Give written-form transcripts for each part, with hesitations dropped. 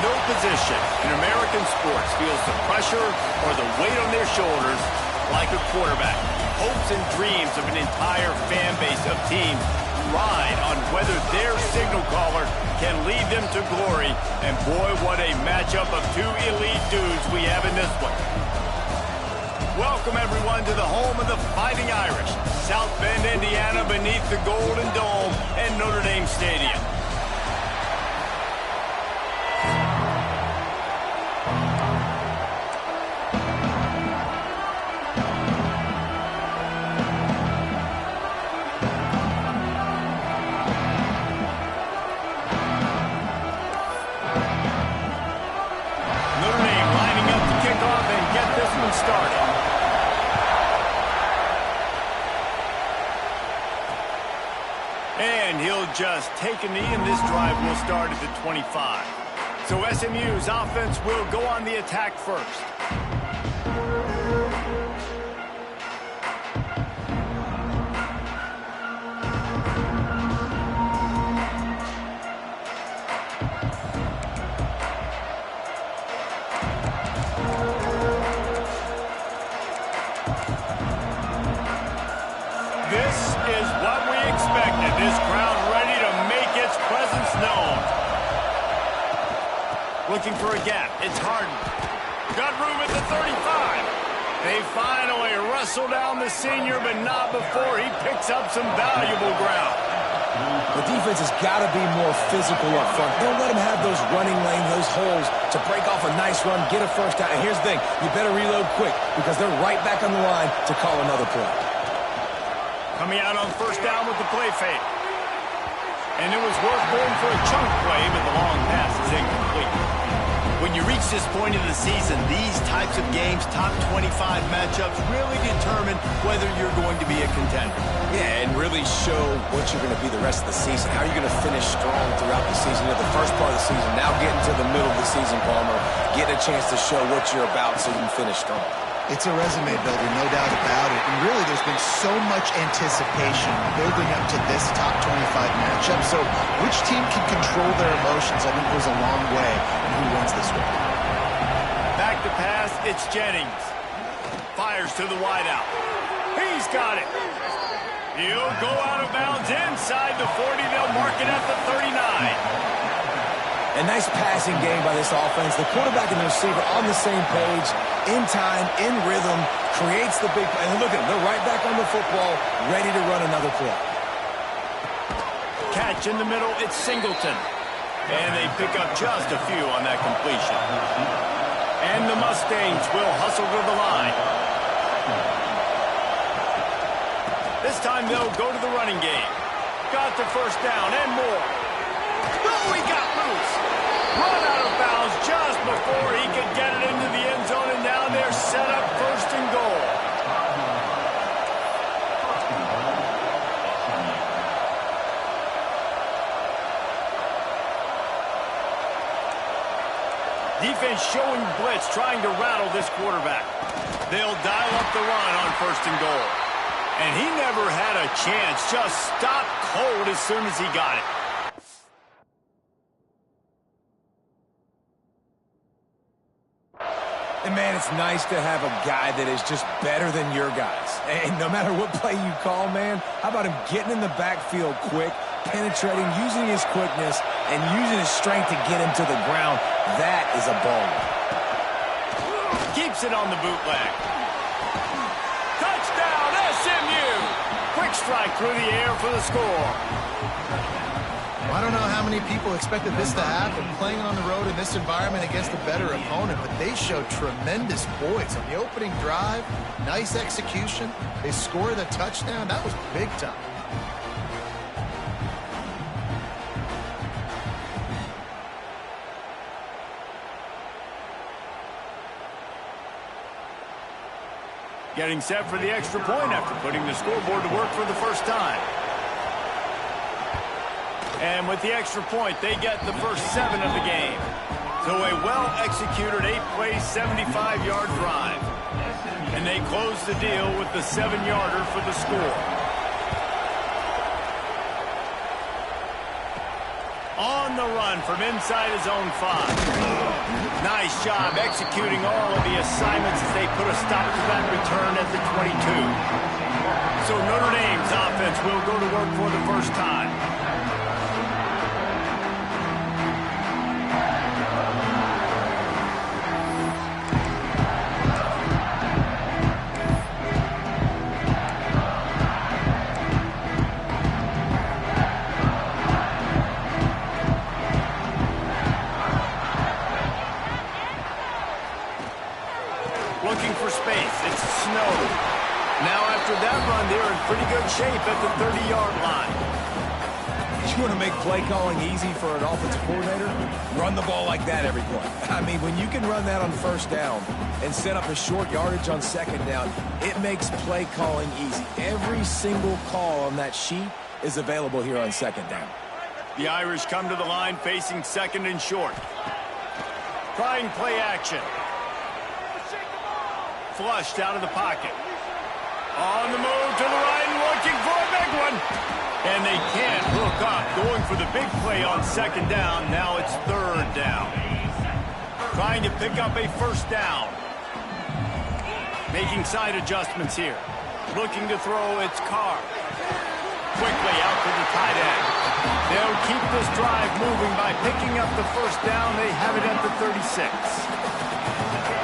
no position in American sports feels the pressure or the weight on their shoulders like a quarterback. Hopes and dreams of an entire fan base of teams ride on whether their signal caller can lead them to glory. And boy, what a matchup of two elite dudes we have in this one. Welcome, everyone, to the home of the Fighting Irish, South Bend, Indiana, beneath the Golden Dome and Notre Dame Stadium. Notre Dame lining up to kick off and get this one started. And he'll just take a knee, and this drive will start at the 25. So SMU's offense will go on the attack first. This is what we expected. This crowd ready to make its presence known. Looking for a gap. It's Harden. Got room at the 35. They finally wrestle down the senior, but not before he picks up some valuable ground. The defense has got to be more physical up front. Don't let them have those running lanes, those holes to break off a nice run, get a first down. And here's the thing, you better reload quick because they're right back on the line to call another play. Coming out on first down with the play fake. And it was worth going for a chunk play, but the long pass is incomplete. When you reach this point of the season, these types of games, top 25 matchups, really determine whether you're going to be a contender. Yeah, and really show what you're going to be the rest of the season. How are you going to finish strong throughout the season? You know, the first part of the season, now getting to the middle of the season, Palmer, getting a chance to show what you're about so you can finish strong. It's a resume builder, no doubt about it. And really, there's been so much anticipation building up to this top 25 matchup. So which team can control their emotions, I think, goes a long way in who wins this one. Back to pass, it's Jennings. Fires to the wideout. He's got it. He'll go out of bounds inside the 40. They'll mark it at the 39. A nice passing game by this offense. The quarterback and the receiver on the same page, in time, in rhythm, creates the big play. And look at them, they're right back on the football, ready to run another play. Catch in the middle, it's Singleton. And they pick up just a few on that completion. And the Mustangs will hustle to the line. This time they'll go to the running game. Got the first down and more. Oh, he got loose. Run out of bounds just before he could get it into the end zone, and now they're set up first and goal. Defense showing blitz, trying to rattle this quarterback. They'll dial up the run on first and goal. And he never had a chance, just stopped cold as soon as he got it. And, man, it's nice to have a guy that is just better than your guys. And no matter what play you call, man, how about him getting in the backfield quick, penetrating, using his quickness, and using his strength to get him to the ground? That is a ball. Keeps it on the bootleg. Touchdown, SMU! Quick strike through the air for the score. I don't know how many people expected this to happen, playing on the road in this environment against a better opponent, but they showed tremendous poise on the opening drive. Nice execution. They score the touchdown. That was big time. Getting set for the extra point after putting the scoreboard to work for the first time. And with the extra point, they get the first 7 of the game. So a well-executed 8-play, 75-yard drive. And they close the deal with the 7-yarder for the score. On the run from inside his own 5. Nice job executing all of the assignments as they put a stop to that return at the 22. So Notre Dame's offense will go to work for the first time. Looking for space. It's snow. Now after that run, they're in pretty good shape at the 30-yard line. You want to make play calling easy for an offensive coordinator? Run the ball like that every play. I mean, when you can run that on first down and set up a short yardage on second down, it makes play calling easy. Every single call on that sheet is available here on second down. The Irish come to the line facing second and short. Trying play action. Flushed out of the pocket. On the move to the right and looking for a big one. And they can't hook up. Going for the big play on second down. Now it's third down. Trying to pick up a first down. Making side adjustments here. Looking to throw its Carr. Quickly out to the tight end. They'll keep this drive moving by picking up the first down. They have it at the 36.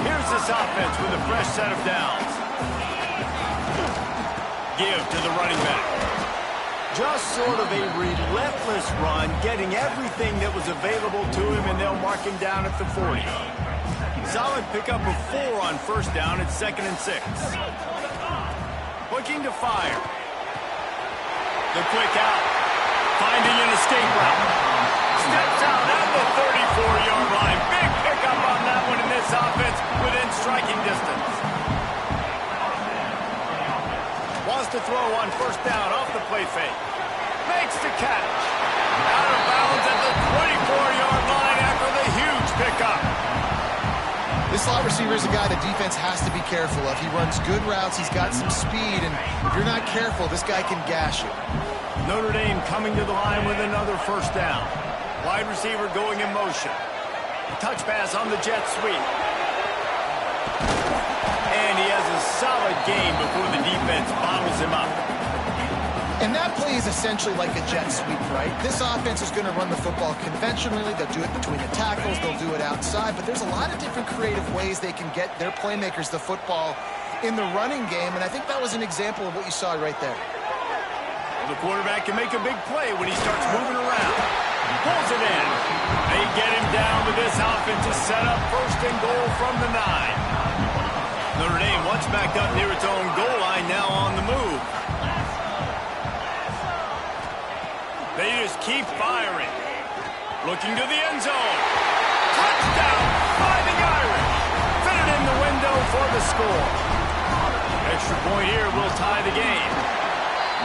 Here's this offense with a fresh set of downs. Give to the running back. Just sort of a relentless run, getting everything that was available to him, and they'll mark him down at the 40. Solid pickup of 4 on first down at 2nd and 6. Looking to fire. The quick out. Finding an escape route. Steps out at the 34-yard line. Big pickup on that one in this offense within striking distance. Wants to throw on first down off the play fake. Makes the catch. Out of bounds at the 24-yard line after the huge pickup. This slot receiver is a guy the defense has to be careful of. He runs good routes. He's got some speed, and if you're not careful, this guy can gash you. Notre Dame coming to the line with another first down. Wide receiver going in motion. Touch pass on the jet sweep. And he has a solid game before the defense bottles him up. And that play is essentially like a jet sweep, right? This offense is going to run the football conventionally. They'll do it between the tackles. They'll do it outside. But there's a lot of different creative ways they can get their playmakers the football in the running game. And I think that was an example of what you saw right there. The quarterback can make a big play when he starts moving around. Pulls it in. They get him down with this offense to set up first and goal from the 9. Notre Dame once backed up near its own goal line, now on the move. They just keep firing. Looking to the end zone. Touchdown by the Irish. Fit it in the window for the score. Extra point here will tie the game.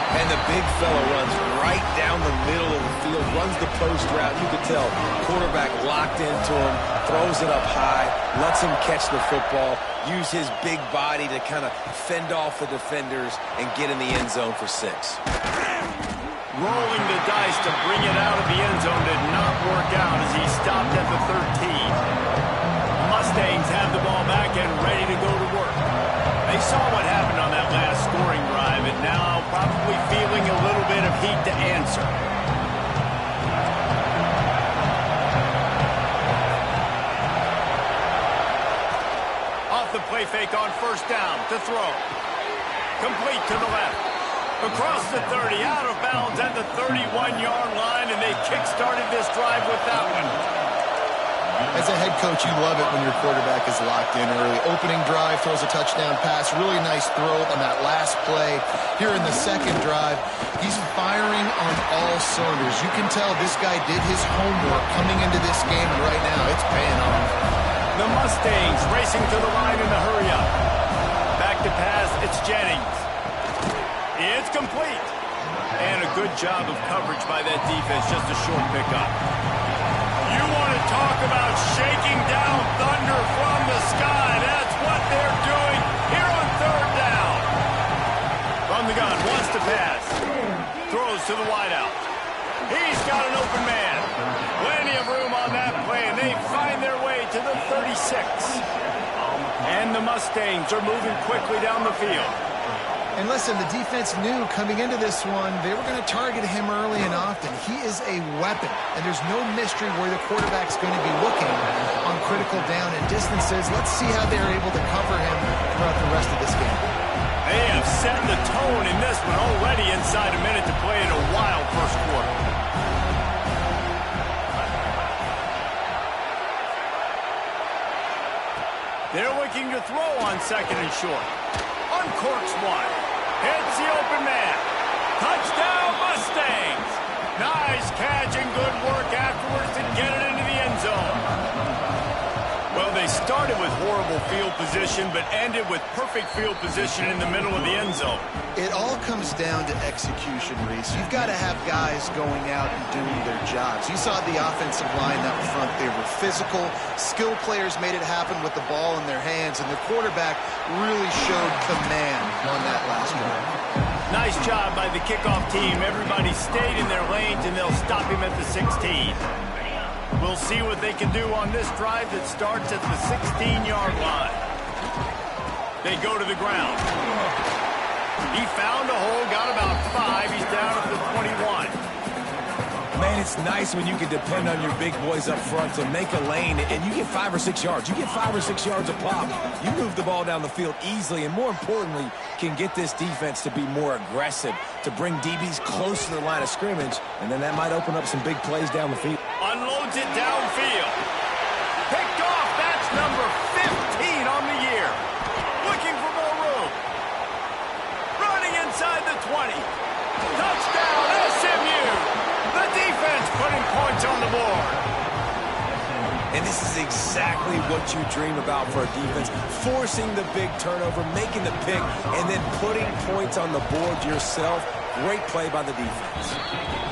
And the big fella runs right down the middle of the field, runs the post route. You could tell quarterback locked into him, throws it up high, lets him catch the football, use his big body to kind of fend off the defenders and get in the end zone for 6. Rolling the dice to bring it out of the end zone did not work out as he stopped at the 13. Mustangs have the ball back and ready to go to work. They saw what happened on that last scoring drive and now probably feeling a little bit of heat to answer. Off the play fake on first down to throw. Complete to the left. Across the 30, out of bounds at the 31-yard line, and they kick-started this drive with that one. As a head coach, you love it when your quarterback is locked in early. Opening drive, throws a touchdown pass. Really nice throw on that last play. Here in the second drive, he's firing on all cylinders. You can tell this guy did his homework coming into this game, and right now it's paying off. The Mustangs racing to the line in the hurry-up. Back to pass, it's Jennings. It's complete. And a good job of coverage by that defense, just a short pickup. You want to talk about shaking down thunder from the sky. That's what they're doing here on third down. From the gun, wants to pass. Throws to the wideout. He's got an open man. When to the 36. And the Mustangs are moving quickly down the field. And listen, the defense knew coming into this one, they were going to target him early and often. He is a weapon, and there's no mystery where the quarterback's going to be looking on critical down and distances. Let's see how they're able to cover him throughout the rest of this game. They have set the tone in this one already inside a minute to play in a wild first quarter. They're looking to throw on second and short. Uncorks one. Hits the open man. Touchdown, Mustangs. Nice catch and good work afterwards to get it into the end zone. Well, they started with horrible field position, but ended with perfect field position in the middle of the end zone. It all comes down to execution, Reese. You've got to have guys going out and doing their jobs. You saw the offensive line up front. They were physical. Skilled players made it happen with the ball in their hands, and the quarterback really showed command on that last drive. Nice job by the kickoff team. Everybody stayed in their lanes, and they'll stop him at the 16. We'll see what they can do on this drive that starts at the 16-yard line. They go to the ground. He found a hole, got about 5. He's down at the 21. Man, it's nice when you can depend on your big boys up front to make a lane, and you get 5 or 6 yards. You get 5 or 6 yards a pop. You move the ball down the field easily, and more importantly, can get this defense to be more aggressive, to bring DBs close to the line of scrimmage, and then that might open up some big plays down the field. Unloads it downfield. Picked off. That's number 15 on the year. Looking for more room. Running inside the 20. Touchdown, SMU. The defense putting points on the board. And this is exactly what you dream about for a defense. Forcing the big turnover, making the pick, and then putting points on the board yourself. Great play by the defense.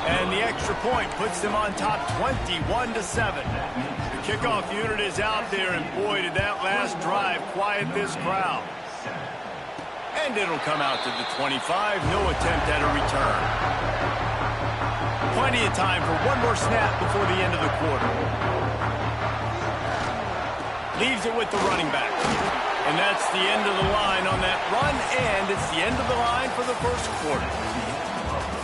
And the extra point puts them on top 21-7. The kickoff unit is out there, and boy, did that last drive quiet this crowd. And it'll come out to the 25. No attempt at a return. Plenty of time for one more snap before the end of the quarter. Leaves it with the running back. And that's the end of the line on that run, and it's the end of the line for the first quarter.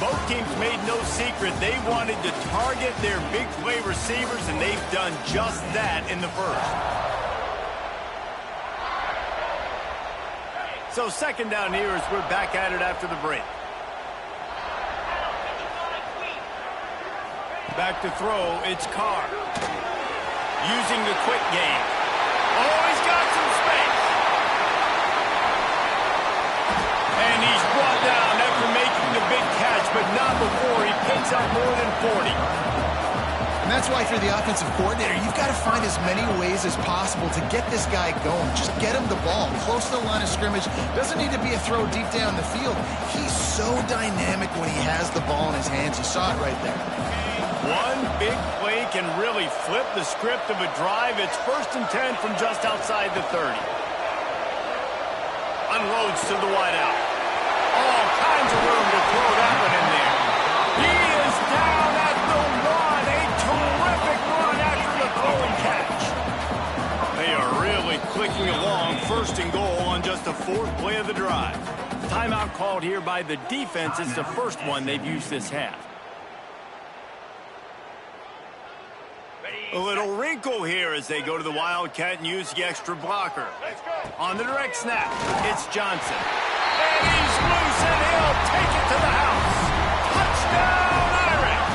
Both teams made no secret they wanted to target their big play receivers, and they've done just that in the first. So second down here as we're back at it after the break. Back to throw, it's Carr. Using the quick game. Oh, he's got some space. And he's brought down after making the big catch, but not before he picks up more than 40. And that's why, if you're the offensive coordinator, you've got to find as many ways as possible to get this guy going. Just get him the ball close to the line of scrimmage. Doesn't need to be a throw deep down the field. He's so dynamic when he has the ball in his hands. You saw it right there. One big play can really flip the script of a drive. It's 1st and 10 from just outside the 30. Unloads to the wideout. All kinds of room to throw that one in there. He is down at the 1. A terrific run after the throw and catch. They are really clicking along. 1st and goal on just the 4th play of the drive. Timeout called here by the defense. It's the first one they've used this half. A little wrinkle here as they go to the Wildcat and use the extra blocker. On the direct snap, it's Johnson. And he's loose, and he'll take it to the house. Touchdown, Irish!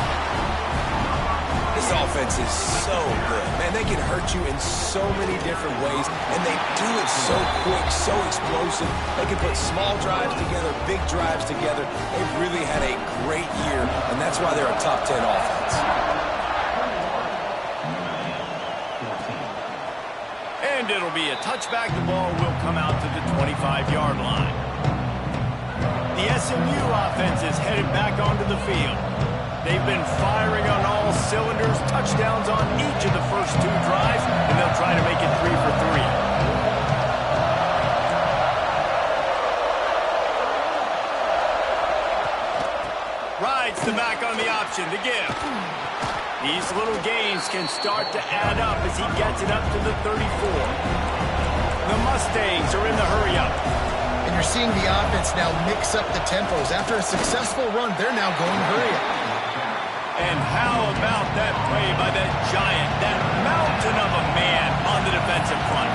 This offense is so good. Man, they can hurt you in so many different ways, and they do it so quick, so explosive. They can put small drives together, big drives together. They've really had a great year, and that's why they're a top 10 offense. And it'll be a touchback. The ball will come out to the 25-yard line. The SMU offense is headed back onto the field. They've been firing on all cylinders, touchdowns on each of the first 2 drives, and they'll try to make it 3 for 3. Rides the back on the option to give. These little gains can start to add up as he gets it up to the 34. The Mustangs are in the hurry-up. And you're seeing the offense now mix up the tempos. After a successful run, they're now going hurry-up. And how about that play by that giant, that mountain of a man on the defensive front?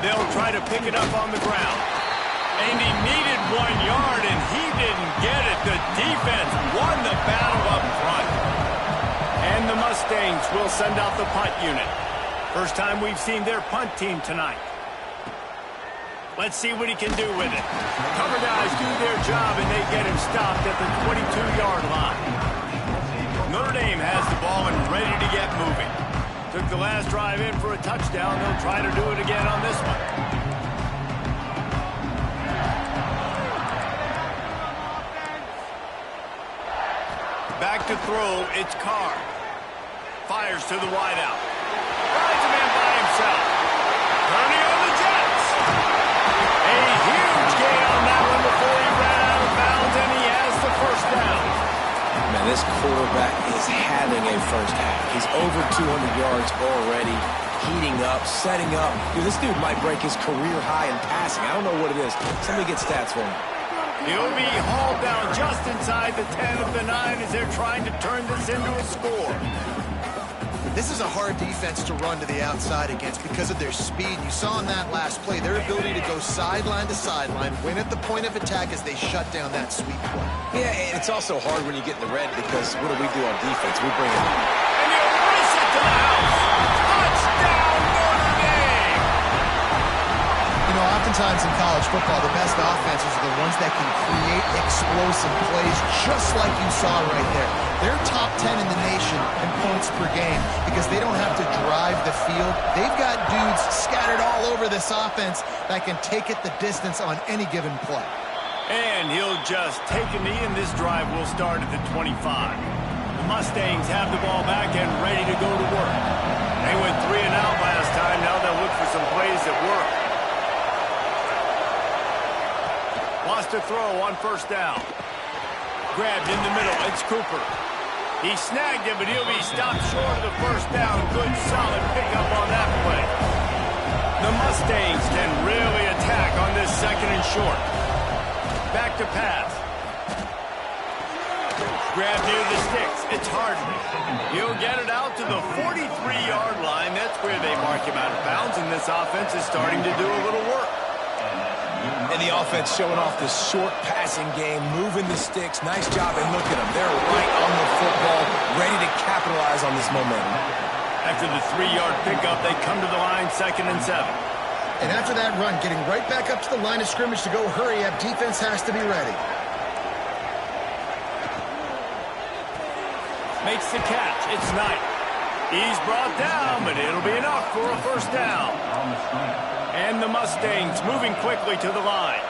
They'll try to pick it up on the ground. And he needed 1 yard, and he didn't get it. The defense won the battle up front. And the Mustangs will send out the punt unit. First time we've seen their punt team tonight. Let's see what he can do with it. Cover guys do their job, and they get him stopped at the 22-yard line. Notre Dame has the ball and ready to get moving. Took the last drive in for a touchdown. They'll try to do it again on this one. Back to throw, it's Carr. Fires to the wideout. Finds a man by himself. Turning on the Jets. A huge gain on that one before he ran out of bounds, and he has the first down. Man, this quarterback is having a first half. He's over 200 yards already, heating up, setting up. Dude, this dude might break his career high in passing. I don't know what it is. Somebody get stats for him. He'll be hauled down just inside the 10 of the 9 as they're trying to turn this into a score. This is a hard defense to run to the outside against because of their speed. You saw in that last play their ability to go sideline to sideline, win at the point of attack as they shut down that sweep play. Yeah, and it's also hard when you get in the red because what do we do on defense? We bring it in. And he'll race it to the house. Touchdown, Notre Dame! You know, oftentimes in college football, the best offenses are the ones that can create explosive plays just like you saw right there. They're top 10 in the nation in points per game because they don't have to drive the field. They've got dudes scattered all over this offense that can take it the distance on any given play. And he'll just take a knee, and this drive will start at the 25. The Mustangs have the ball back and ready to go to work. They went 3 and out last time. Now they'll look for some plays that work. Wants to throw on first down. Grabbed in the middle. It's Cooper. He snagged him, but he'll be stopped short of the first down. Good, solid pickup on that play. The Mustangs can really attack on this 2nd and short. Back to pass. Grabbed near the sticks. It's Harden. He'll get it out to the 43-yard line. That's where they mark him out of bounds, and this offense is starting to do a little work. And the offense showing off this short passing game, moving the sticks. Nice job, and look at them. They're right on the football, ready to capitalize on this momentum. After the 3-yard pickup, they come to the line 2nd and 7. And after that run, getting right back up to the line of scrimmage to go hurry up, defense has to be ready. Makes the catch. It's Knight. He's brought down, but it'll be enough for a first down. And the Mustangs moving quickly to the line.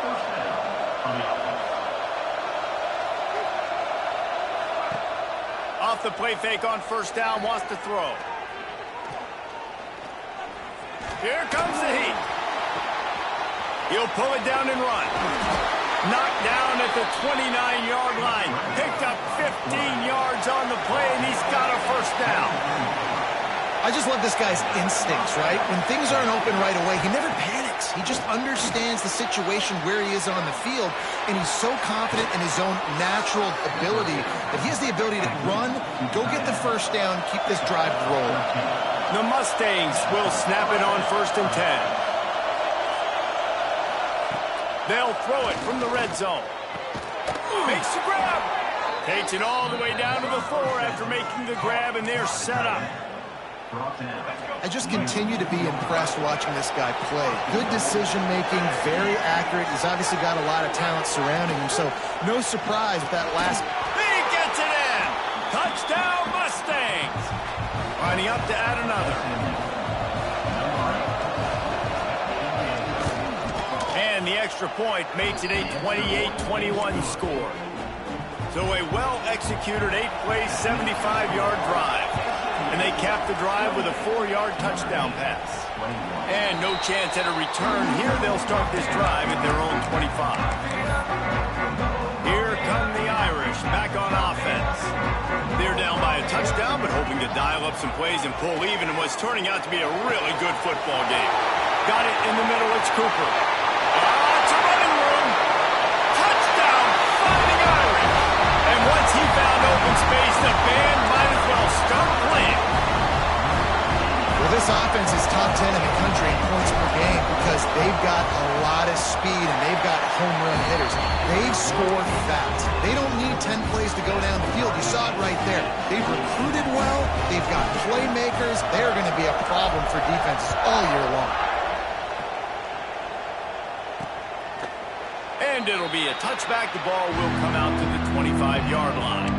Off the play fake on first down, wants to throw. Here comes the heat. He'll pull it down and run. Knocked down at the 29-yard line. Picked up 15 yards on the play, and he's got a first down. I just love this guy's instincts, right? When things aren't open right away, he never panics. He just understands the situation where he is on the field, and he's so confident in his own natural ability that he has the ability to run, go get the first down, keep this drive rolling. The Mustangs will snap it on 1st and 10. They'll throw it from the red zone. Makes the grab. Takes it all the way down to the 4 after making the grab, and they're set up. I just continue to be impressed watching this guy play. Good decision-making, very accurate. He's obviously got a lot of talent surrounding him, so no surprise with that last. He gets it in! Touchdown, Mustangs! Lining up to add another. And the extra point makes it a 28-21 score. So a well-executed 8-play, 75-yard drive. And they cap the drive with a 4-yard touchdown pass. And no chance at a return. Here they'll start this drive at their own 25. Here come the Irish back on offense. touchdown, but hoping to dial up some plays and pull even in what's turning out to be a really good football game. Got it in the middle. It's Cooper. It's a running room. Touchdown, Fighting Irish. And once he found open space, the band might as well start playing. Well, this offense is top 10 in the country in points per game because they've got a lot of speed and they've got home run hitters. They score fast. They don't need 10 plays to go down the field. You saw it right there. They've recruited well. They've got playmakers. They're going to be a problem for defenses all year long. And it'll be a touchback. The ball will come out to the 25-yard line.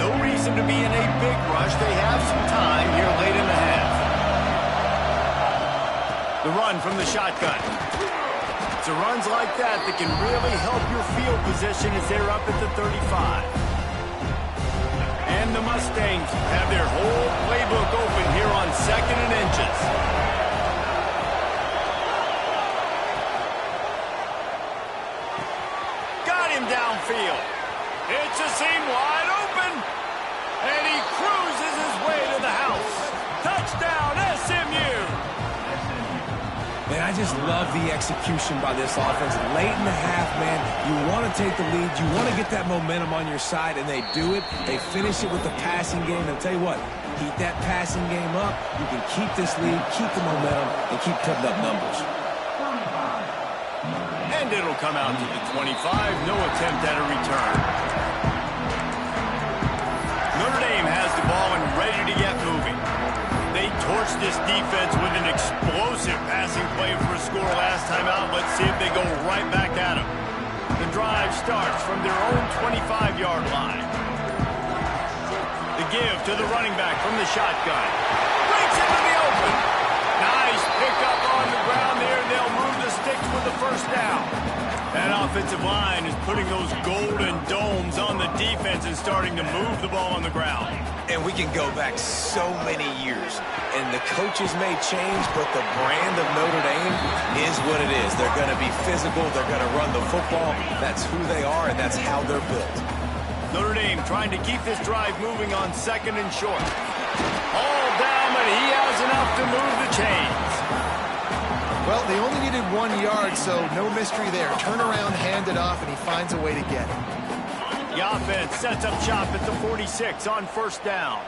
No reason to be in a big rush. They have some time here late in the half. The run from the shotgun. It's runs like that can really help your field position as they're up at the 35. And the Mustangs have their whole playbook open here on 2nd and inches. Got him downfield. It's a seam wide open. And he cruises his way to the house. Touchdown, SMU. Man, I just love the execution by this offense. Late in the half, man, you want to take the lead. You want to get that momentum on your side, and they do it. They finish it with the passing game. And I'll tell you what, keep that passing game up. You can keep this lead, keep the momentum, and keep putting up numbers. And it'll come out to the 25. No attempt at a return. Notre Dame has the ball and ready to get moving. They torched this defense with an explosive passing play for a score last time out. Let's see if they go right back at them. The drive starts from their own 25-yard line. The give to the running back from the shotgun. Breaks into the open. Nice pickup on the ground there. They'll move the sticks with the first down. That offensive line is putting those golden domes on the defense and starting to move the ball on the ground. And we can go back so many years. And the coaches may change, but the brand of Notre Dame is what it is. They're going to be physical. They're going to run the football. That's who they are, and that's how they're built. Notre Dame trying to keep this drive moving on 2nd and short. All down, but he has enough to move the chains. Well, they only needed 1 yard, so no mystery there. Turn around, hand it off, and he finds a way to get it. The offense sets up shop at the 46 on 1st down.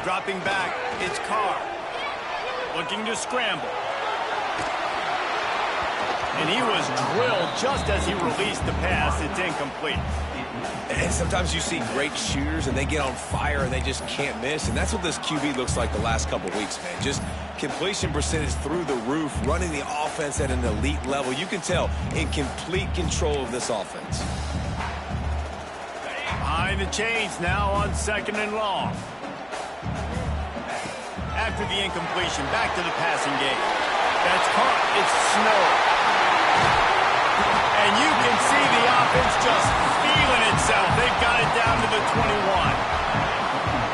Dropping back, it's Carr. Looking to scramble. And he was drilled just as he released the pass. It's incomplete. And sometimes you see great shooters, and they get on fire, and they just can't miss. And that's what this QB looks like the last couple weeks, man. Just completion percentage through the roof, running the offense at an elite level. You can tell in complete control of this offense. Behind the chains now on 2nd and long. After the incompletion, back to the passing game. That's caught. It's Snow. And you can see the offense just feeling itself. They've got it down to the 21.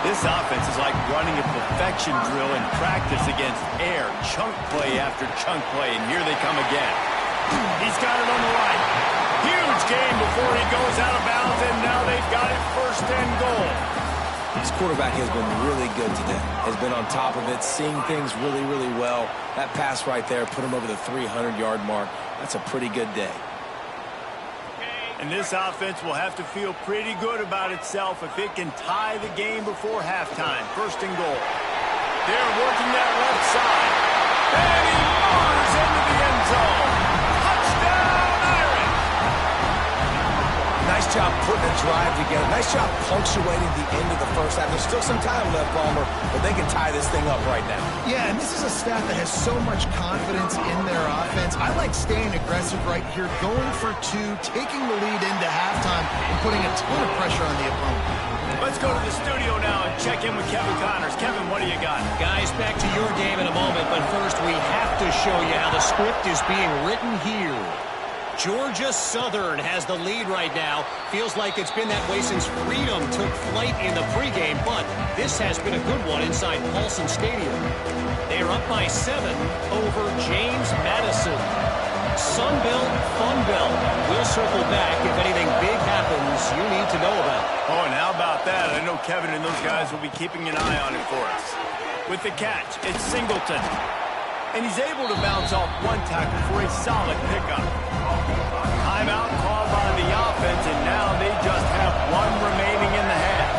This offense is like running a perfection drill in practice against air. Chunk play after chunk play, and here they come again. He's got it on the right. Huge game before he goes out of bounds, and now they've got it 1st and goal. This quarterback has been really good today. Has been on top of it, seeing things really, really well. That pass right there put him over the 300-yard mark. That's a pretty good day. And this offense will have to feel pretty good about itself if it can tie the game before halftime. 1st and goal. They're working that left side. And he motors into the end zone. Touchdown, Irish! Nice job putting a drive together. Nice job punctuating the end of the first half. There's still some time left, Palmer, but they can tie this thing up right now. Yeah, and this is a staff that has so much confidence in their offense. I like staying aggressive right here, going for 2, taking the lead into halftime, and putting a ton of pressure on the opponent. Let's go to the studio now and check in with Kevin Connors. Kevin, what do you got? Guys, back to your game in a moment, but first we have to show you how the script is being written here. Georgia Southern has the lead right now. Feels like it's been that way since Freedom took flight in the pregame, but this has been a good one inside Paulson Stadium. They are up by 7 over James Madison. Sunbelt, Funbelt. We'll circle back if anything big happens you need to know about. Oh, and how about that? I know Kevin and those guys will be keeping an eye on it for us. With the catch, it's Singleton. And he's able to bounce off one tackle for a solid pickup. Timeout called by the offense, and now they just have one remaining in the half.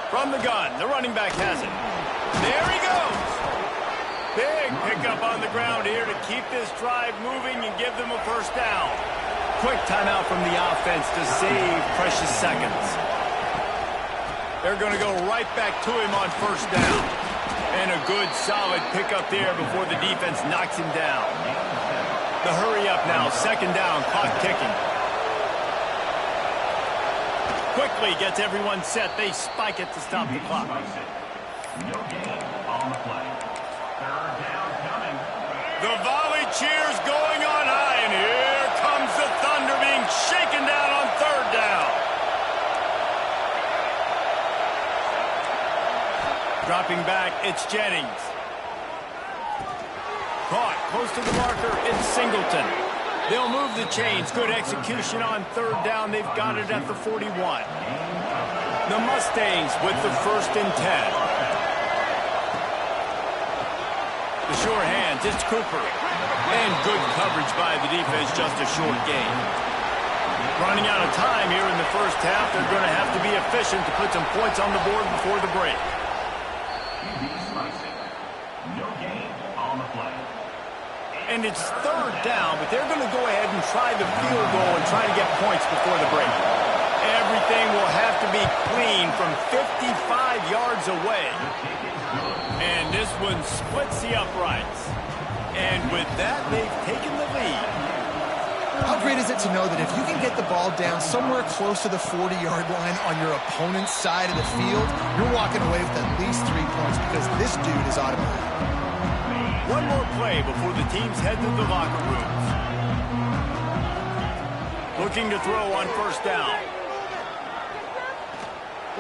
From the gun, the running back has it. There he goes. Big pickup on the ground here to keep this drive moving and give them a first down. Quick timeout from the offense to save precious seconds. They're going to go right back to him on first down. And a good, solid pickup there before the defense knocks him down. The hurry up now, second down, clock ticking. Quickly gets everyone set. They spike it to stop the clock. No gain on the play. Third down coming. The volley cheers going on high, and here comes the Thunder being shaken down on third down. Dropping back, it's Jennings. Caught close to the marker, it's Singleton. They'll move the chains. Good execution on third down. They've got it at the 41. The Mustangs with the 1st and 10. The sure hands, it's Cooper. And good coverage by the defense, just a short gain. Running out of time here in the first half. They're going to have to be efficient to put some points on the board before the break. No gain on the play. And it's third down, but they're going to go ahead and try the field goal and try to get points before the break. Everything will have to be clean from 55 yards away. And this one splits the uprights. And with that, they've taken the lead. How great is it to know that if you can get the ball down somewhere close to the 40-yard line on your opponent's side of the field, you're walking away with at least 3 points because this dude is automatic. One more play before the teams head to the locker rooms. Looking to throw on first down.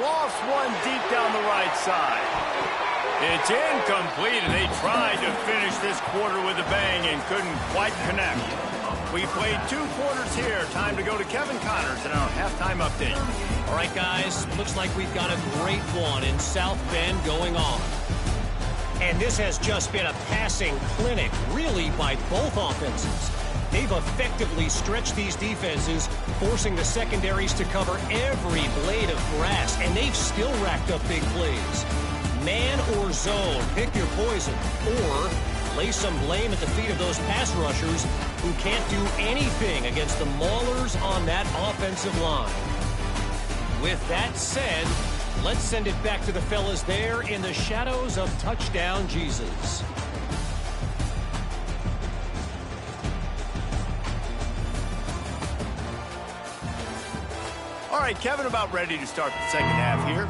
Lost one deep down the right side. It's incomplete, and they tried to finish this quarter with a bang and couldn't quite connect. We played 2 quarters here. Time to go to Kevin Connors in our halftime update. All right, guys, looks like we've got a great one in South Bend going on. And this has just been a passing clinic, really, by both offenses. They've effectively stretched these defenses, forcing the secondaries to cover every blade of grass, and they've still racked up big plays. Man or zone, pick your poison, or lay some blame at the feet of those pass rushers who can't do anything against the maulers on that offensive line. With that said, let's send it back to the fellas there in the shadows of Touchdown Jesus. All right, Kevin, about ready to start the second half here.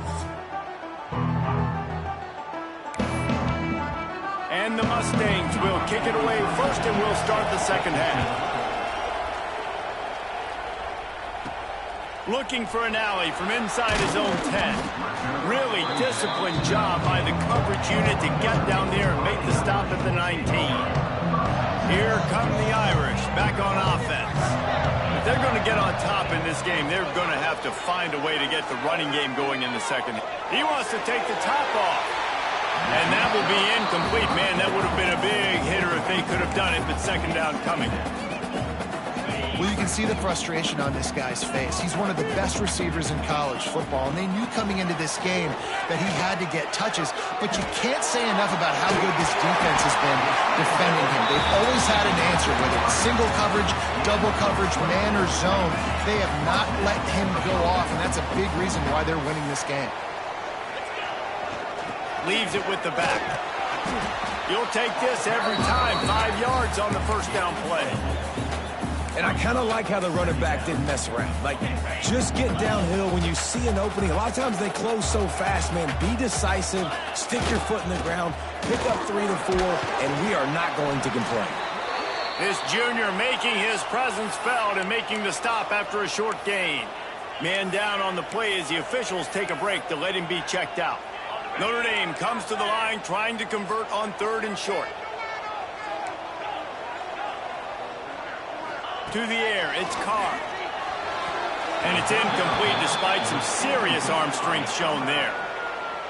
And the Mustangs will kick it away first, and we'll start the second half. Looking for an alley from inside his own 10. Really disciplined job by the coverage unit to get down there and make the stop at the 19. Here come the Irish back on offense. If they're going to get on top in this game, they're going to have to find a way to get the running game going in the second. He wants to take the top off. And that will be incomplete. Man, that would have been a big hitter if they could have done it, but second down coming. Well, you can see the frustration on this guy's face. He's one of the best receivers in college football, and they knew coming into this game that he had to get touches, but you can't say enough about how good this defense has been defending him. They've always had an answer, whether it's single coverage, double coverage, man or zone. They have not let him go off, and that's a big reason why they're winning this game. Leaves it with the back. You'll take this every time. 5 yards on the first down play. And I kind of like how the running back didn't mess around. Like, just get downhill when you see an opening. A lot of times they close so fast, man. Be decisive, stick your foot in the ground, pick up 3 to 4, and we are not going to complain. This junior making his presence felt and making the stop after a short gain. Man down on the play as the officials take a break to let him be checked out. Notre Dame comes to the line trying to convert on 3rd and short. To the air, it's Carr. And it's incomplete despite some serious arm strength shown there.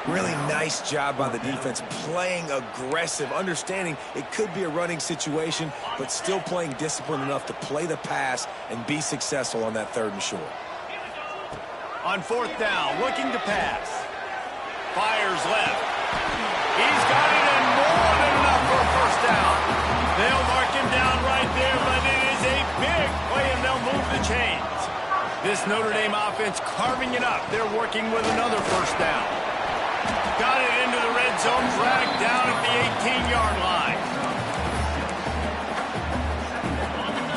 Really nice job by the defense, playing aggressive, understanding it could be a running situation, but still playing disciplined enough to play the pass and be successful on that 3rd and short. On 4th down, looking to pass. Fires left. He's got it, and more than enough for a 1st down. They'll mark him down right there, but it is a big play, and they'll move the chains. This Notre Dame offense carving it up. They're working with another 1st down. Got it into the red zone, dragged down at the 18-yard line.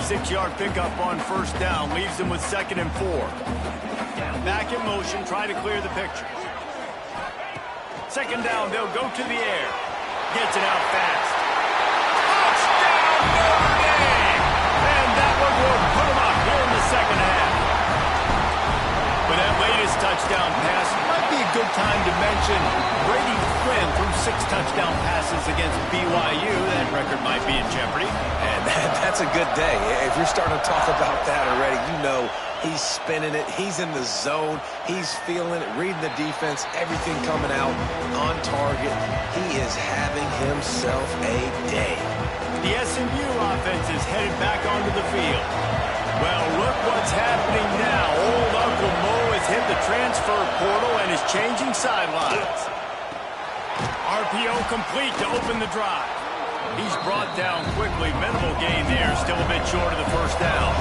6-yard pickup on 1st down, leaves them with 2nd and 4. Back in motion, try to clear the picture. 2nd down, they'll go to the air. Gets it out fast. Touchdown, Notre Dame! And that one will put them up here in the 2nd half. But that latest touchdown pass might be a good time to mention Brady Quinn threw 6 touchdown passes against BYU. That record might be in jeopardy. And that's a good day. If you're starting to talk about that already, you know he's spinning it. He's in the zone. He's feeling it, reading the defense, everything coming out on target. He is having himself a day. The SMU offense is headed back onto the field. Well, look what's happening now. Old Uncle Mo has hit the transfer portal and is changing sidelines. RPO complete to open the drive. He's brought down quickly. Minimal gain there. Still a bit short of the 1st down.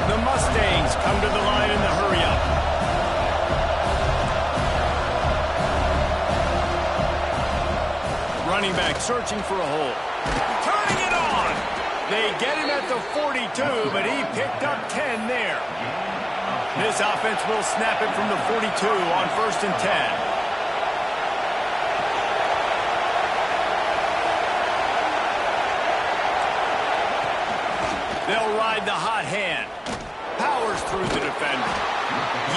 The Mustangs come to the line in the hurry-up. Running back searching for a hole. Turning it on! They get him at the 42, but he picked up 10 there. This offense will snap it from the 42 on 1st and 10. They'll ride the hot hand. Powers through the defender.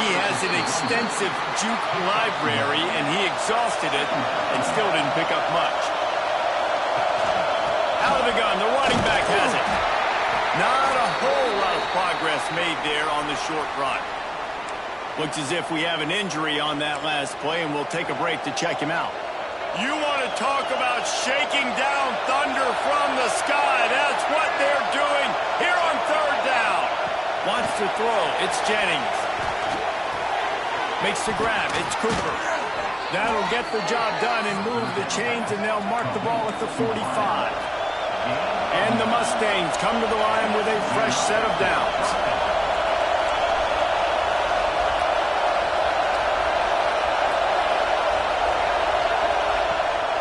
He has an extensive juke library, and he exhausted it and still didn't pick up much. Out of the gun, the running back has it. Not a whole lot of progress made there on the short run. Looks as if we have an injury on that last play, and we'll take a break to check him out. You want to talk about shaking down thunder from the sky. That's what they're doing here on 3rd down. Wants to throw. It's Jennings. Makes the grab. It's Cooper. That'll get the job done and move the chains, and they'll mark the ball at the 45. And the Mustangs come to the line with a fresh set of downs.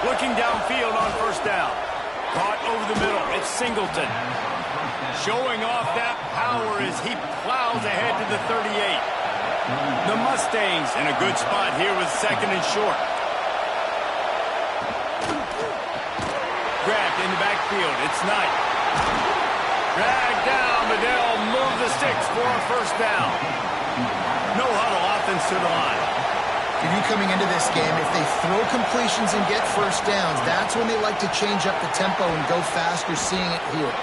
Looking downfield on 1st down. Caught over the middle. It's Singleton. Showing off that power as he plows ahead to the 38. The Mustangs in a good spot here with 2nd and short. Grabbed in the backfield. It's Knight. Dragged down, but they'll move the sticks for a 1st down. No huddle, offense to the line. For you coming into this game, if they throw completions and get 1st downs, that's when they like to change up the tempo and go faster, seeing it here.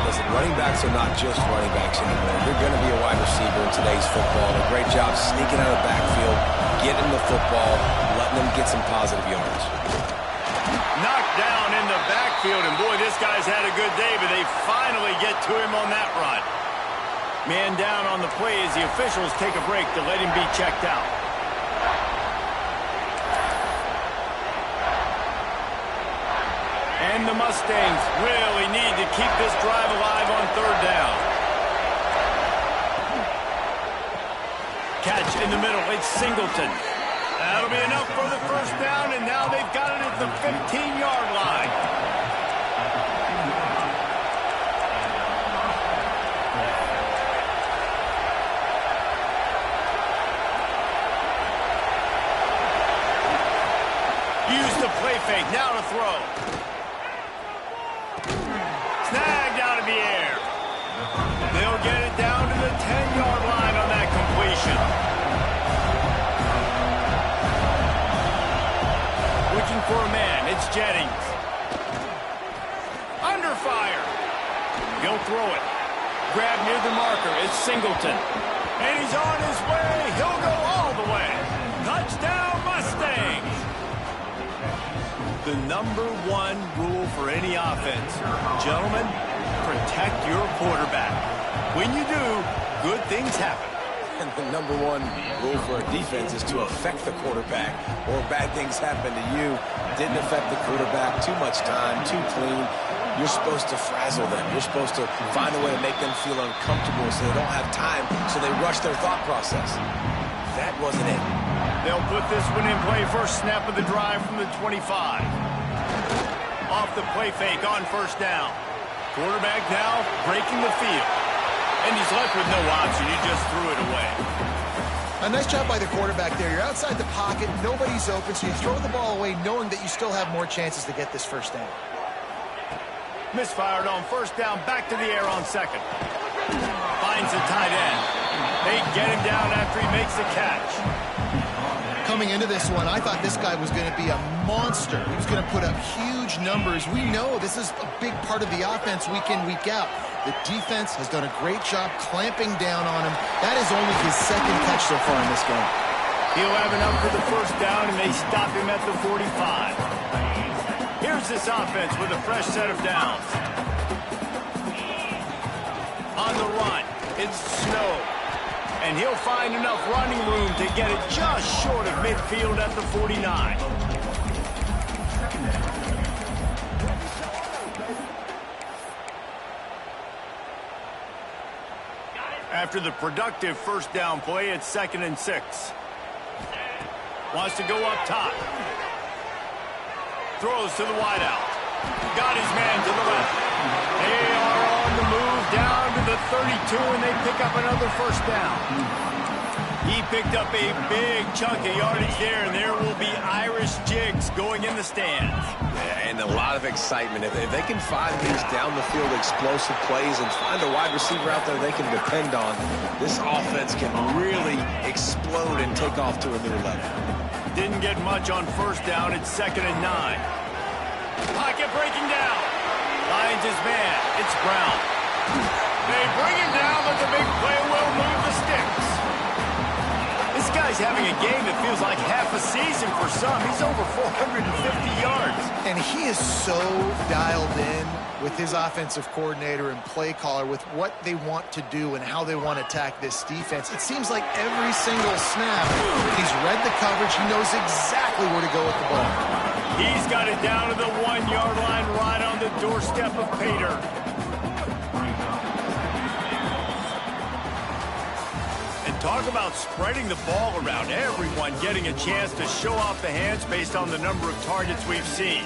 Listen, running backs are not just running backs anymore. You're going to be a wide receiver in today's football. A great job sneaking out of the backfield, getting the football, letting them get some positive yards. Knocked down in the backfield, and boy, this guy's had a good day, but they finally get to him on that run. Man down on the play as the officials take a break to let him be checked out. And the Mustangs really need to keep this drive alive on 3rd down. Catch in the middle, it's Singleton. That'll be enough for the 1st down, and now they've got it at the 15-yard line. Use the play fake, now to throw. Snagged out of the air. They'll get it down to the 10-yard line on that completion. Looking for a man, it's Jennings. Under fire. He'll throw it. Grab near the marker. It's Singleton. And he's on his way. He'll go all the way. Touchdown, Mustangs. The #1 rule for any offense. Gentlemen, protect your quarterback. When you do, good things happen. And the #1 rule for a defense is to affect the quarterback, or bad things happen to you. Didn't affect the quarterback. Too much time, too clean. You're supposed to frazzle them. You're supposed to find a way to make them feel uncomfortable so they don't have time, so they rush their thought process. That wasn't it. They'll put this one in play. First snap of the drive from the 25. Off the play fake on first down. Quarterback now breaking the field. And he's left with no option. He just threw it away. A nice job by the quarterback there. You're outside the pocket. Nobody's open, so you throw the ball away knowing that you still have more chances to get this first down. Misfired on first down. Back to the air on second. Finds the tight end. They get him down after he makes the catch. Coming into this one, I thought this guy was going to be a monster. He was going to put up huge numbers. We know this is a big part of the offense week in, week out. The defense has done a great job clamping down on him. That is only his second catch so far in this game. He'll have enough for the first down, and they stop him at the 45. Here's this offense with a fresh set of downs. On the run, it's Snow. And he'll find enough running room to get it just short of midfield at the 49. After the productive first down play, it's 2nd and 6. Wants to go up top. Throws to the wideout. Got his man to the left. They are on the move down to the 32, and they pick up another first down. He picked up a big chunk of yardage there, and there will be Irish jigs going in the stands. Yeah, and a lot of excitement. If they can find these down-the-field explosive plays and find a wide receiver out there they can depend on, this offense can really explode and take off to a new level. Didn't get much on first down. It's 2nd and 9. Pocket breaking down. Finds his man. It's Brown. They bring him down, but the big play will move the sticks. This guy's having a game that feels like half a season for some. He's over 450 yards. And he is so dialed in with his offensive coordinator and play caller with what they want to do and how they want to attack this defense. It seems like every single snap, he's read the coverage. He knows exactly where to go with the ball. He's got it down to the 1-yard line right on the doorstep of Pater. And talk about spreading the ball around. Everyone getting a chance to show off the hands based on the number of targets we've seen.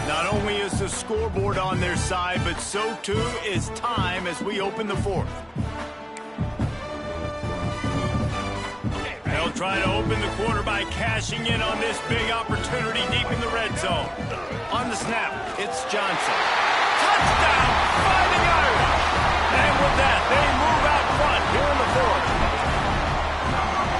Not only is the scoreboard on their side, but so too is time as we open the fourth. They'll try to open the quarter by cashing in on this big opportunity deep in the red zone. On the snap, it's Johnson. Touchdown, Fighting Irish! And with that, they move out front here in the fourth.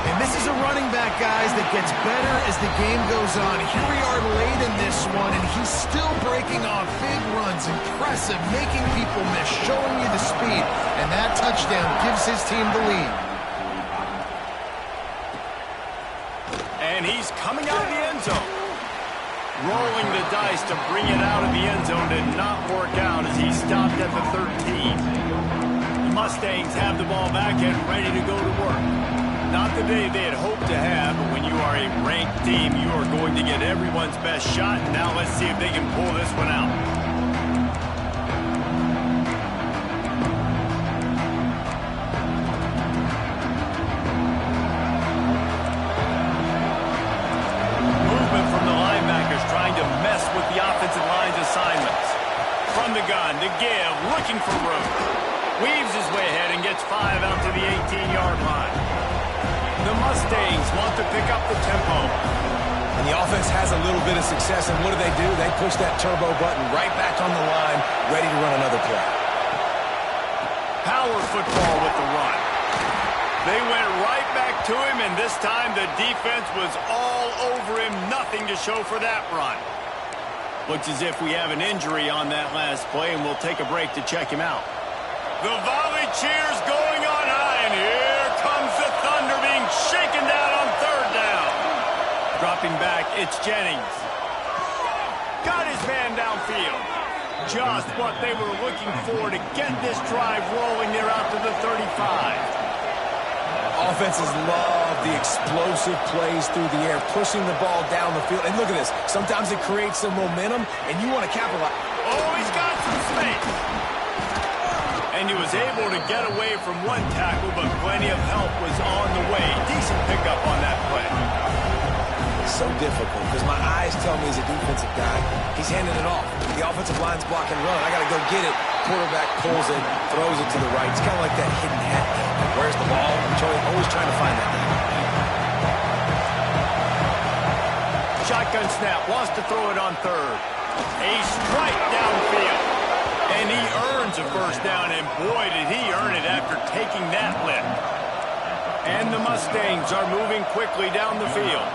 And this is a running back, guys, that gets better as the game goes on. Here we are late in this one, and he's still breaking off big runs. Impressive, making people miss, showing you the speed. And that touchdown gives his team the lead. And he's coming out of the end zone. Rolling the dice to bring it out of the end zone did not work out as he stopped at the 13. The Mustangs have the ball back and ready to go to work. Not the day they had hoped to have, but when you are a ranked team, you are going to get everyone's best shot. Now let's see if they can pull this one out. Movement from the linebackers trying to mess with the offensive line's assignments. From the gun, to give, looking for room. Weaves his way ahead and gets 5 out to the 18-yard line. The Mustangs want to pick up the tempo. And the offense has a little bit of success, and what do? They push that turbo button right back on the line, ready to run another play. Power football with the run. They went right back to him, and this time the defense was all over him. Nothing to show for that run. Looks as if we have an injury on that last play, and we'll take a break to check him out. The volley cheers going on high, and here comes the Thunder being shaken down on third down. Dropping back, it's Jennings. Got his man downfield. Just what they were looking for to get this drive rolling there out to the 35. Offenses love the explosive plays through the air, pushing the ball down the field. And look at this. Sometimes it creates some momentum, and you want to capitalize. Oh, he's got some space. And he was able to get away from one tackle, but plenty of help was on the way. Decent pickup on that play. It's so difficult because my eyes tell me he's a defensive guy. He's handing it off. The offensive line's blocking run. I got to go get it. Quarterback pulls it, throws it to the right. It's kind of like that hidden hat game. Where's the ball? Always trying to find that guy. Shotgun snap. Wants to throw it on third. A strike downfield. And he earns a first down, and boy, did he earn it after taking that lift. And the Mustangs are moving quickly down the field.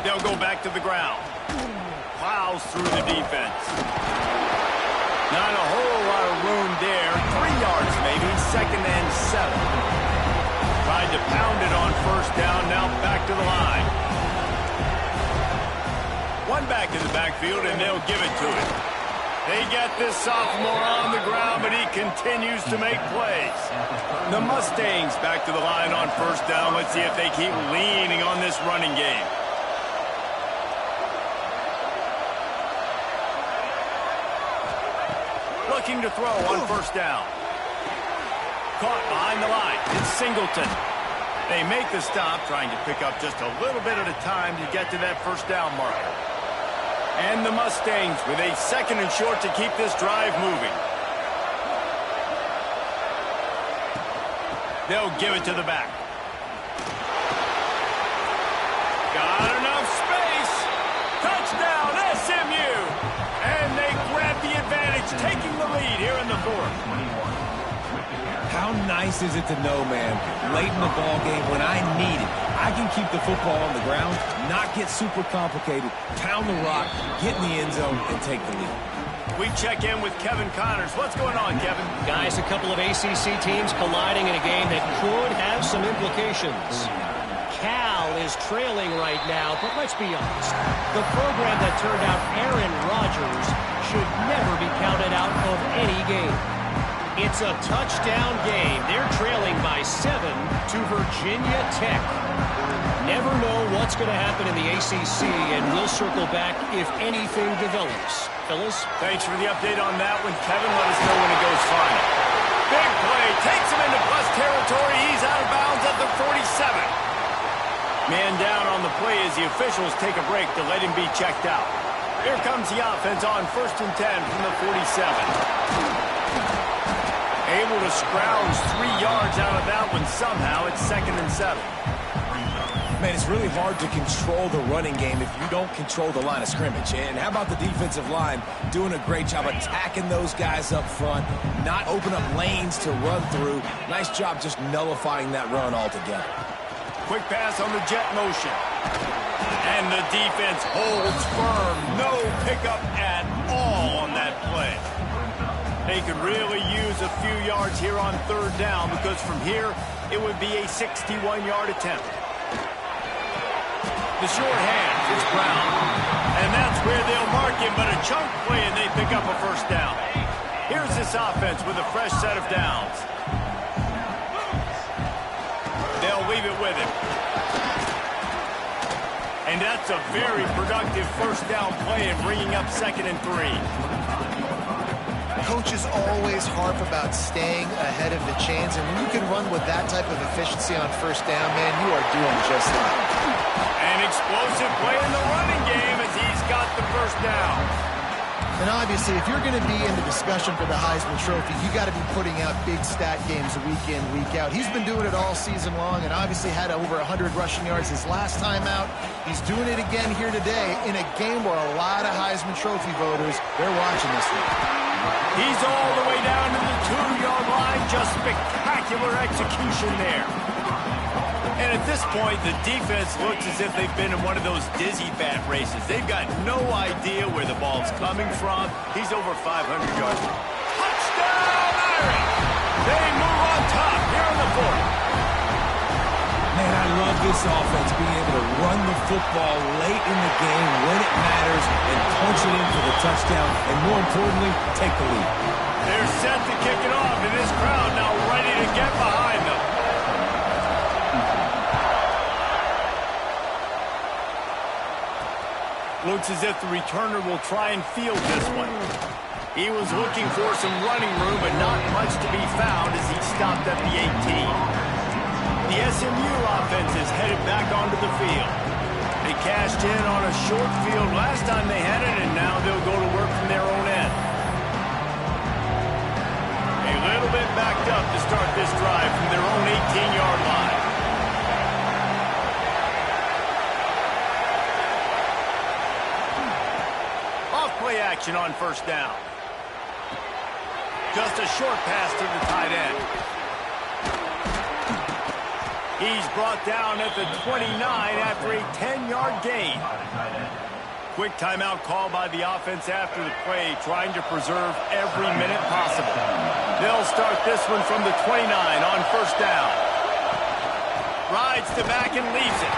They'll go back to the ground. Plows through the defense. Not a whole lot of room there. 3 yards maybe, 2nd and 7. Tried to pound it on first down, now back to the line. One back in the backfield, and they'll give it to him. They get this sophomore on the ground, but he continues to make plays. The Mustangs back to the line on first down. Let's see if they keep leaning on this running game. Looking to throw on first down. Caught behind the line. It's Singleton. They make the stop, trying to pick up just a little bit at a time to get to that first down marker. And the Mustangs with a 2nd and short to keep this drive moving. They'll give it to the back. Got enough space. Touchdown, SMU. And they grab the advantage, taking the lead here in the 4th. How nice is it to know, man, late in the ball game when I need it, I can keep the football on the ground, not get super complicated, pound the rock, get in the end zone, and take the lead. We check in with Kevin Connors. What's going on, Kevin? Guys, a couple of ACC teams colliding in a game that could have some implications. Cal is trailing right now, but let's be honest. The program that turned out Aaron Rodgers should never be counted out of any game. It's a touchdown game. They're trailing by 7 to Virginia Tech. Never know what's going to happen in the ACC, and we'll circle back if anything develops. Phyllis? Thanks for the update on that one, Kevin. Let us know when it goes final. Big play. Takes him into plus territory. He's out of bounds at the 47. Man down on the play as the officials take a break to let him be checked out. Here comes the offense on 1st and 10 from the 47. Able to scrounge 3 yards out of that one somehow. It's 2nd and 7. Man, it's really hard to control the running game if you don't control the line of scrimmage. And how about the defensive line doing a great job attacking those guys up front, not open up lanes to run through. Nice job just nullifying that run altogether. Quick pass on the jet motion. And the defense holds firm. No pickup at all on that play. They could really use a few yards here on 3rd down because from here, it would be a 61-yard attempt. The short hand is Brown. And that's where they'll mark him, but a chunk play and they pick up a first down. Here's this offense with a fresh set of downs. They'll leave it with him. And that's a very productive first down play and bringing up 2nd and 3. Coaches always harp about staying ahead of the chains, and when you can run with that type of efficiency on first down, man, you are doing just that. An explosive play in the running game as he's got the first down. And obviously, if you're going to be in the discussion for the Heisman Trophy, you got to be putting out big stat games week in, week out. He's been doing it all season long and obviously had over 100 rushing yards his last time out. He's doing it again here today in a game where a lot of Heisman Trophy voters, they're watching this one. He's all the way down to the 2-yard line. Just spectacular execution there. And at this point, the defense looks as if they've been in one of those dizzy bat races. They've got no idea where the ball's coming from. He's over 500 yards. Touchdown, Irish! They move on top here in the fourth. Man, I love this offense being able to run the football late in the game when it matters and punch it in for the touchdown, and more importantly, take the lead. They're set to kick it off, and this crowd now ready to get behind them. Looks as if the returner will try and field this one. He was looking for some running room, but not much to be found as he stopped at the 18. The SMU offense is headed back onto the field. They cashed in on a short field last time they had it, and now they'll go to work from their own end. A little bit backed up to start this drive from their own 18-yard line. Play action on first down. Just a short pass to the tight end. He's brought down at the 29 after a 10-yard gain. Quick timeout call by the offense after the play, trying to preserve every minute possible. They'll start this one from the 29 on first down. Rides to back and leaves it.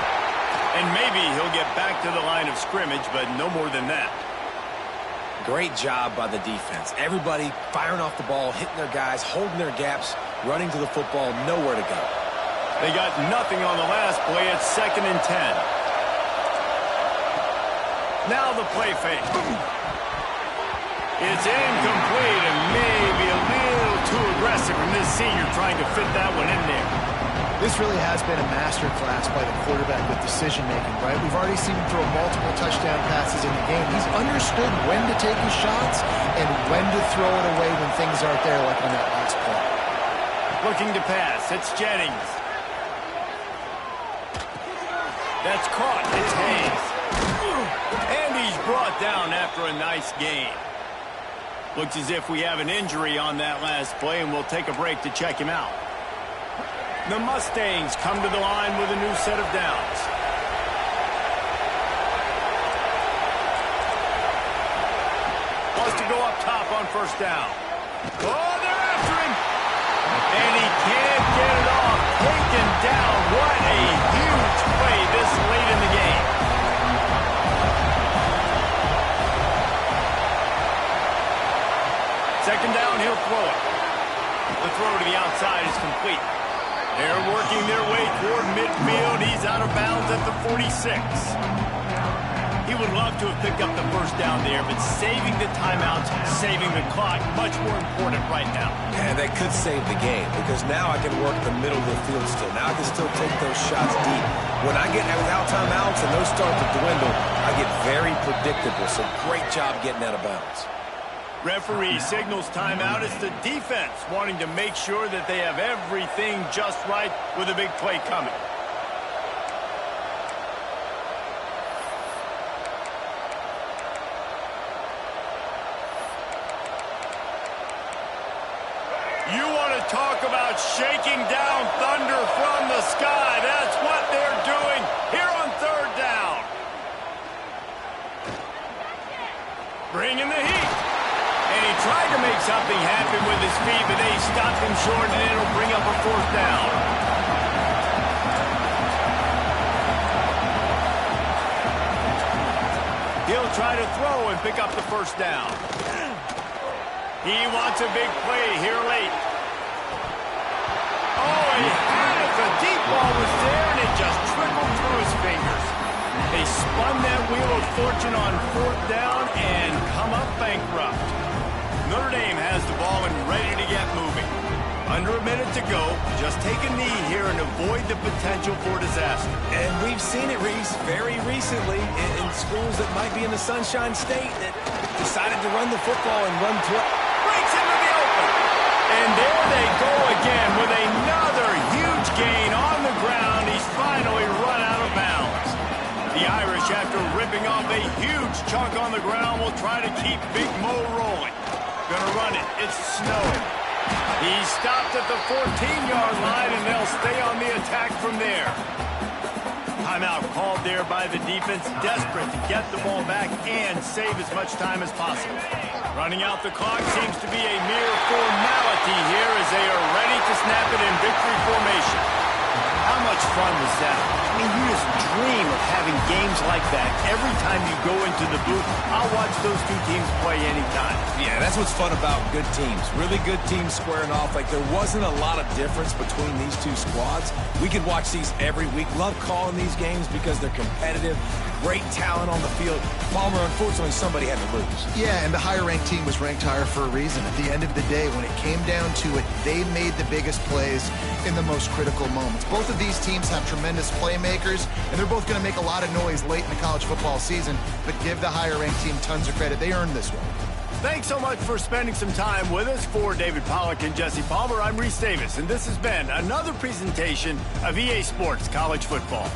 And maybe he'll get back to the line of scrimmage, but no more than that. Great job by the defense. Everybody firing off the ball, hitting their guys, holding their gaps, running to the football, nowhere to go. They got nothing on the last play. It's 2nd and 10. Now the play fake. It's incomplete and maybe a little too aggressive from this senior trying to fit that one in there. This really has been a masterclass by the quarterback with decision-making, right? We've already seen him throw multiple touchdown passes in the game. He's understood when to take his shots and when to throw it away when things aren't there, like on that last play. Looking to pass. It's Jennings. That's caught. It's Hayes. And he's brought down after a nice gain. Looks as if we have an injury on that last play, and we'll take a break to check him out. The Mustangs come to the line with a new set of downs. Wants to go up top on first down. Oh, they're after him. And he can't get it off. Taken down. What a huge play this late in the game. Second down, he'll throw it. The throw to the outside is complete. They're working their way toward midfield. He's out of bounds at the 46. He would love to have picked up the first down there, but saving the timeouts, saving the clock, much more important right now. And that could save the game, because now I can work the middle of the field still. Now I can still take those shots deep. When I get without timeouts and those start to dwindle, I get very predictable. So great job getting out of bounds. Referee signals timeout. It's the defense wanting to make sure that they have everything just right with a big play coming. You want to talk about shaking down thunder from the sky. That's what they're doing here on third down. Bringing the heat. And he tried to make something happen with his feet, but they stopped him short, and it'll bring up a fourth down. He'll try to throw and pick up the first down. He wants a big play here late. Oh, he had it. The deep ball was there, and it just trickled through his fingers. They spun that wheel of fortune on fourth down and come up bankrupt. Notre Dame has the ball and ready to get moving. Under a minute to go. Just take a knee here and avoid the potential for disaster. And we've seen it, Reese, very recently in schools that might be in the Sunshine State that decided to run the football and run play. Breaks into the open. And there they go again with another huge gain on the ground. He's finally run out of bounds. The Irish, after ripping off a huge chunk on the ground, will try to keep Big Mo rolling. Gonna run it. It's snowing. He stopped at the 14-yard line, and they'll stay on the attack from there. Timeout called there by the defense, desperate to get the ball back and save as much time as possible. Running out the clock seems to be a mere formality here as they are ready to snap it in victory formation. How much fun was that? I mean, you just dream of having games like that. Every time you go into the booth, I'll watch those two teams play anytime. Yeah, that's what's fun about good teams. Really good teams squaring off. Like, there wasn't a lot of difference between these two squads. We could watch these every week. Love calling these games because they're competitive. Great talent on the field. Palmer, unfortunately, somebody had to lose. Yeah, and the higher-ranked team was ranked higher for a reason. At the end of the day, when it came down to it, they made the biggest plays in the most critical moments. Both of these teams have tremendous playmakers, and they're both going to make a lot of noise late in the college football season, but give the higher-ranked team tons of credit. They earned this one. Thanks so much for spending some time with us. For David Pollack and Jesse Palmer, I'm Reese Davis, and this has been another presentation of EA Sports College Football.